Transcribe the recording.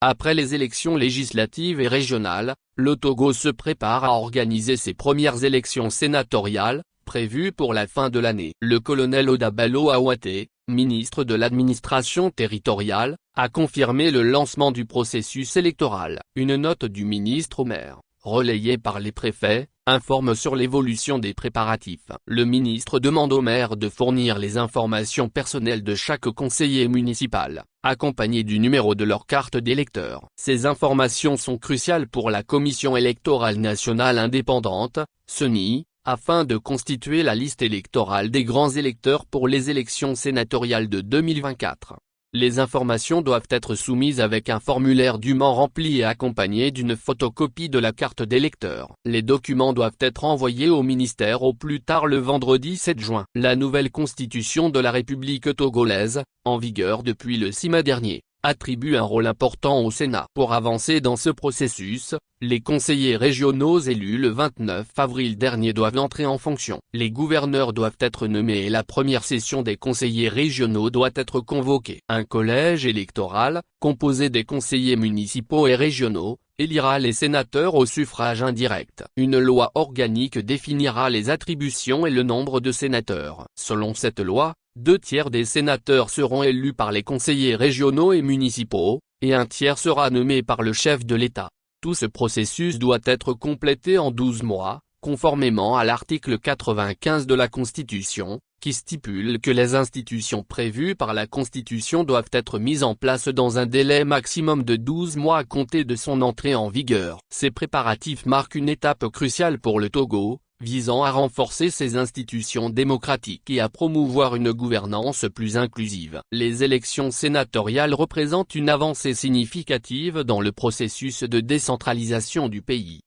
Après les élections législatives et régionales, le Togo se prépare à organiser ses premières élections sénatoriales, prévues pour la fin de l'année. Le colonel Oda Bello Awate, ministre de l'administration territoriale, a confirmé le lancement du processus électoral. Une note du ministre au maire, relayée par les préfets, informe sur l'évolution des préparatifs. Le ministre demande aux maires de fournir les informations personnelles de chaque conseiller municipal, accompagnées du numéro de leur carte d'électeur. Ces informations sont cruciales pour la Commission électorale nationale indépendante, CENI, afin de constituer la liste électorale des grands électeurs pour les élections sénatoriales de 2024. Les informations doivent être soumises avec un formulaire dûment rempli et accompagné d'une photocopie de la carte d'électeur. Les documents doivent être envoyés au ministère au plus tard le vendredi 7 juin. La nouvelle constitution de la République togolaise, en vigueur depuis le 6 mai dernier, attribue un rôle important au Sénat. Pour avancer dans ce processus, les conseillers régionaux élus le 29 avril dernier doivent entrer en fonction. Les gouverneurs doivent être nommés et la première session des conseillers régionaux doit être convoquée. Un collège électoral, composé des conseillers municipaux et régionaux, élira les sénateurs au suffrage indirect. Une loi organique définira les attributions et le nombre de sénateurs. Selon cette loi, 2/3 des sénateurs seront élus par les conseillers régionaux et municipaux, et un tiers sera nommé par le chef de l'État. Tout ce processus doit être complété en 12 mois, conformément à l'article 95 de la Constitution, qui stipule que les institutions prévues par la Constitution doivent être mises en place dans un délai maximum de 12 mois à compter de son entrée en vigueur. Ces préparatifs marquent une étape cruciale pour le Togo, visant à renforcer ses institutions démocratiques et à promouvoir une gouvernance plus inclusive. Les élections sénatoriales représentent une avancée significative dans le processus de décentralisation du pays.